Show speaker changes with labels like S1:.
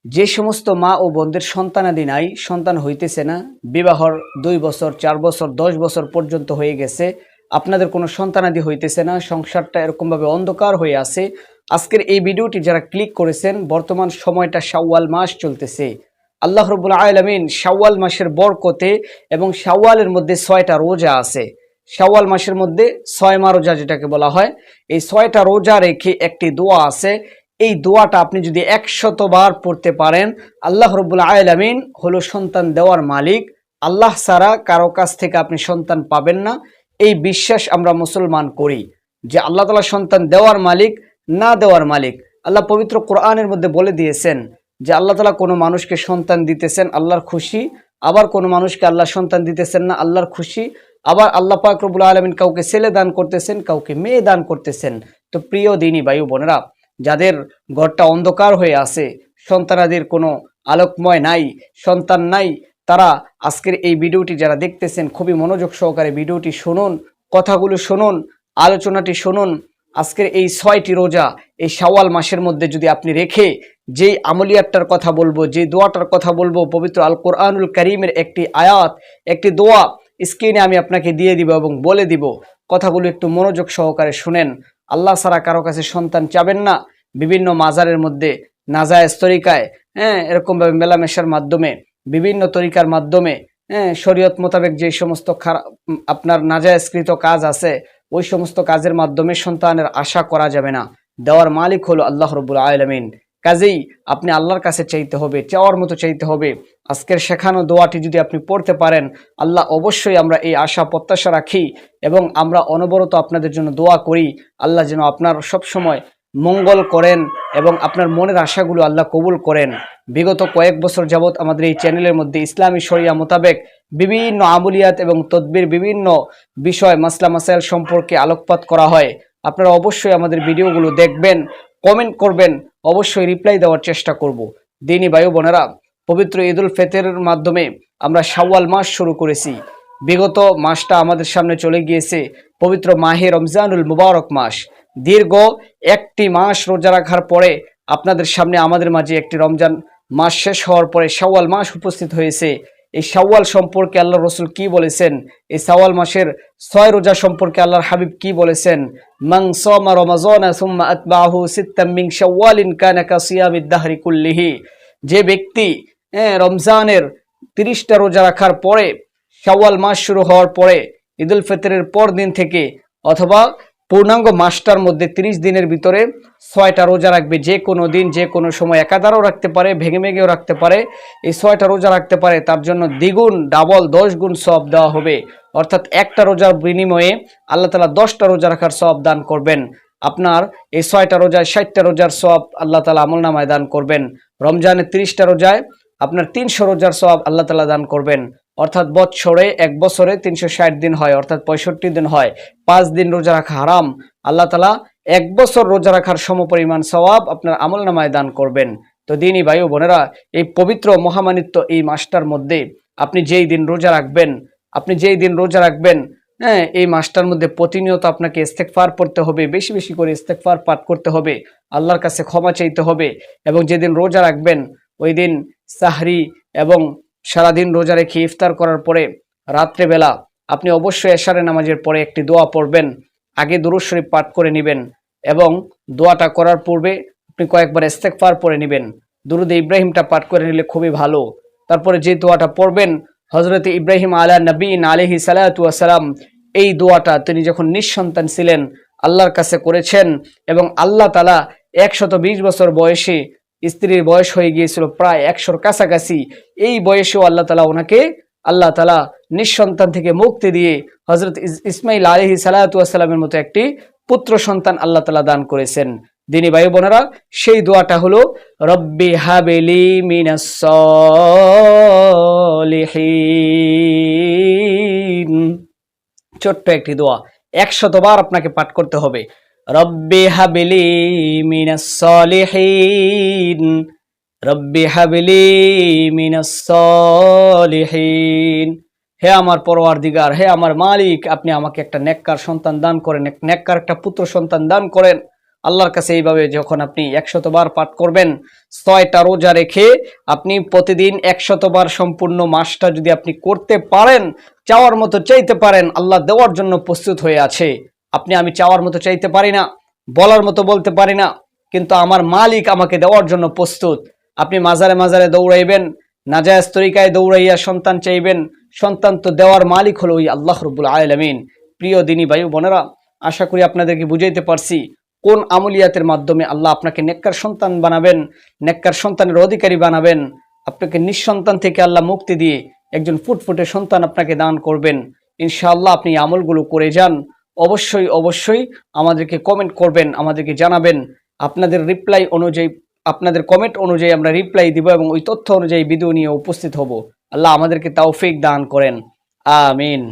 S1: যে সমস্ত মা ও বোনদের সন্তানাদি নাই, সন্তান হইতেছে না, বিবাহর 2 বছর 4 বছর 10 বছর পর্যন্ত হয়ে গেছে, আপনাদের কোনো সন্তানাদি হইতেছে না, সংসারটা এরকমভাবে অন্ধকার হয়ে আছে। আজকের এই ভিডিওটি যারা ক্লিক করেছেন, বর্তমান সময়টা শাওয়াল মাস চলতেছে। আল্লাহ রাব্বুল আলামিন শাওয়াল মাসের বরকতে এবং শাওয়ালের মধ্যে 6টা রোজা আছে। শাওয়াল মাসের মধ্যে 6 মা রোজা যেটাকে বলা হয়, এই 6টা রোজা রেখে একটি দোয়া আছে। এই দোয়াটা আপনি যদি 100 বার পড়তে পারেন, আল্লাহ রাব্বুল আলামিন হলো সন্তান দেওয়ার মালিক। আল্লাহ ছাড়া কারো কাছ থেকে আপনি সন্তান পাবেন না, এই বিশ্বাস আমরা মুসলমান করি যে আল্লাহ তাআলা সন্তান দেওয়ার মালিক, না দেওয়ার মালিক। আল্লাহ পবিত্র কোরআনের মধ্যে বলে দিয়েছেন যে আল্লাহ তাআলা কোনো মানুষকে সন্তান দিতেছেন আল্লাহর খুশি, আবার কোনো মানুষকে আল্লাহ সন্তান দিতেছেন না আল্লাহর খুশি। আবার আল্লাহ পাক রব্বুল আলামিন কাউকে ছেলে দান করতেছেন, কাউকে মেয়ে দান করতেছেন। তো প্রিয় দিনী ভাই বোনেরা, যাদের ঘরটা অন্ধকার হয়ে আছে, সন্তানাদের কোনো আলোকময় নাই, সন্তান নাই, তারা আজকের এই ভিডিওটি যারা দেখতেছেন খুবই মনোযোগ সহকারে ভিডিওটি শুনুন, কথাগুলো শুনুন, আলোচনাটি শুনুন। আজকের এই 6টি রোজা এই শাওয়াল মাসের মধ্যে যদি আপনি রেখে যেই আমলিয়াতটার কথা বলবো, যে দোয়াটার কথা বলবো, পবিত্র আল কোরআনুল কারীমের একটি আয়াত, একটি দোয়া স্ক্রিনে আমি আপনাকে দিয়ে দিব এবং বলে দিব, কথাগুলো একটু মনোযোগ সহকারে শুনেন। আল্লাহ ছাড়া কারো কাছে সন্তান চাবেন না। বিভিন্ন মাজারের মধ্যে নাজায়েজ তরিকায়, এরকমভাবে মেলামেশার মাধ্যমে, বিভিন্ন তরিকার মাধ্যমে, শরীয়ত মোতাবেক যে সমস্ত আপনার নাজায়েজকৃত কাজ আছে, ওই সমস্ত কাজের মাধ্যমে সন্তানের আশা করা যাবে না। দেওয়ার মালিক হলো আল্লাহ রাব্বুল আলামিন। কাজেই আপনি আল্লাহর কাছে চাইতে হবে, চাওয়ার মতো চাইতে হবে। আজকের শেখানো দোয়াটি যদি আপনি পড়তে পারেন, আল্লাহ অবশ্যই, আমরা এই আশা প্রত্যাশা রাখি এবং আমরা অনবরত আপনাদের জন্য দোয়া করি, আল্লাহ যেন আপনার সব সময় মঙ্গল করেন এবং আপনার মনের আশাগুলো আল্লাহ কবুল করেন। বিগত কয়েক বছর যাবৎ আমাদের এই চ্যানেলের মধ্যে ইসলামী শরিয়া মোতাবেক বিভিন্ন আমলিয়াত এবং তদবির, বিভিন্ন বিষয় মাসলা মাসাইল সম্পর্কে আলোকপাত করা হয়। আপনারা অবশ্যই আমাদের ভিডিওগুলো দেখবেন, কমেন্ট করবেন, অবশ্যই রিপ্লাই দেওয়ার চেষ্টা করব। দিনী ভাই বোনেরা, পবিত্র ঈদুল ফিতরের মাধ্যমে আমরা শাওয়াল মাস শুরু করেছি। বিগত মাসটা আমাদের সামনে চলে গিয়েছে, পবিত্র মাহে রমজানুল মুবারক মাস। দীর্ঘ একটি মাস রোজা রাখার পরে আপনাদের সামনে আমাদের মাঝে একটি রমজান মাস শেষ হওয়ার পরে শাওয়াল মাস উপস্থিত হয়েছে। এই শাওয়াল সম্পর্কে আল্লাহর রাসূল কি বলেছেন, এই শাওয়াল মাসের 6 রোজা সম্পর্কে আল্লাহর হাবিব কি বলেছেন, মান সামা রমাযানা সুম্মা আতবাহু সিত্তাম মিন শাওয়ালিন কানা কাসিয়ামিদ দাহরি কুল্লিহি। যে ব্যক্তি রমজানের 30টা রোজা রাখার পরে, শাওয়াল মাস শুরু হওয়ার পরে, ঈদুল ফিতরের পর দিন থেকে অথবা পূর্ণাঙ্গ মাসটার মধ্যে 30 দিনের ভিতরে 6টা রোজা রাখবে, যে কোনো দিন যে কোনো সময় একাধারও রাখতে পারে, ভেঙে ভেঙেও রাখতে পারে, এই 6টা রোজা রাখতে পারে, তার জন্য দ্বিগুণ, ডাবল 10 গুণ সওয়াব দেওয়া হবে। অর্থাৎ একটা রোজার বিনিময়ে আল্লাহ তাআলা 10টা রোজা রাখার সওয়াব দান করবেন। আপনার এই 6টা রোজায় 60টা রোজার সওয়াব আল্লাহ তাআলা আমলনামায় দান করবেন। রমজানের 30টা রোজায় আপনার 300 রোজার সওয়াব আল্লাহ তাআলা দান করবেন। অর্থাৎ বছরে, এক বছরে 360 দিন হয়, অর্থাৎ 65 দিন হয়। 5 দিন রোজা রাখা হারাম, আল্লাহ তাআলা 1 বছর রোজা রাখার সমপরিমাণ সওয়াব আপনার আমলনামায় দান করবেন। তো দিনী ভাই ও বোনেরা, এই পবিত্র মহামানিত্য এই মাসটার মধ্যে আপনি যেই দিন রোজা রাখবেন, এই মাসটার মধ্যে প্রতিনিয়ত আপনাকে ইস্তেগফার পড়তে হবে, বেশি বেশি করে ইস্তেগফার পাঠ করতে হবে, আল্লাহর কাছে ক্ষমা চাইতে হবে। এবং যেদিন রোজা রাখবেন ওই দিন সাহরি এবং সারাদিন রোজা রেখে ইফতার করার পরে রাত্রেবেলা আপনি অবশ্যই এশারের নামাজের পরে একটি দোয়া পড়বেন। আগে দুরূদ শরীফ পাঠ করে নেবেন এবং দোয়াটা করার পূর্বে আপনি কয়েকবার ইস্তেগফার পড়ে নেবেন। দুরুদে ইব্রাহিমটা পাঠ করে নিলে খুবই ভালো। তারপরে যে দোয়াটা পড়বেন, হযরত ইব্রাহিম আলাইহিস সালাতু ওয়াস সালাম, এই দোয়াটা তিনি যখন নিঃসন্তান ছিলেন আল্লাহর কাছে করেছেন এবং আল্লাহ তাআলা 120 বছর বয়সে, স্ত্রীর বয়স হয়ে গিয়েছিল প্রায় 100-র কাছাকাছি, এই বয়সেও আল্লাহ তাআলা নিঃসন্তান থেকে মুক্তি দিয়ে হযরত ইসমাঈল আলাইহিস সালাতু ওয়াস সালামের মতো একটি পুত্র সন্তান আল্লাহ তাআলা দান করেছেন। দিনী ভাই বোনেরা, সেই দোয়াটা হলো রব্বি হাবলি মিনাস সলিহিন। ছোট্ট একটি দোয়া, 100 বার আপনাকে পাঠ করতে হবে। রব্বি হাবলি মিনাস সলিহিন, রব্বি হাবলি মিনাস সলিহিন। হে আমার পরওয়ারদিগার, হে আমার মালিক, আপনি আমাকে একটা নেককার সন্তান দান করেন, নেককার একটা পুত্র সন্তান দান করেন। আল্লাহর কাছে এইভাবে যখন আপনি 100 বার পাঠ করবেন, 6টা রোজা রেখে আপনি প্রতিদিন 100 বার সম্পূর্ণ মাসটা যদি আপনি করতে পারেন, চাওয়ার মতো চাইতে পারেন, আল্লাহ দেওয়ার জন্য প্রস্তুত হয়ে আছে। আমি চাওয়ার মতো চাইতে পারি না, বলার মতো বলতে পারি না, কিন্তু আমার মালিক আমাকে দেওয়ার জন্য প্রস্তুত। আপনি মাজারে মাজারে দৌড়াইবেন, নাজায়েজ তরিকায় দৌড়াইয়া সন্তান চাইবেন, সন্তান তো দেওয়ার মালিক হলো ওই আল্লাহ রাব্বুল আলামিন। প্রিয় দিনী ভাই বোনেরা, আশা করি আপনাদেরকে বুঝাইতে পারছি কোন আমলিয়াতের মাধ্যমে আল্লাহ আপনাকে নেককার সন্তান বানাবেন, নেককার সন্তানের অধিকারী বানাবেন। আপনাকে নিঃসন্তান থেকে আল্লাহ মুক্তি দিয়ে একজন ফুটফুটে সন্তান আপনাকে দান করবেন। ইনশাআল্লাহ আপনি এই আমলগুলো করে যান। অবশ্যই অবশ্যই আমাদেরকে কমেন্ট করবেন, আমাদেরকে জানাবেন। আপনাদের রিপ্লাই অনুযায়ী, আপনাদের কমেন্ট অনুযায়ী আমরা রিপ্লাই দিব এবং ওই তথ্য অনুযায়ী ভিডিও নিয়ে উপস্থিত হব। আল্লাহ আমাদেরকে তৌফিক দান করেন। আমিন।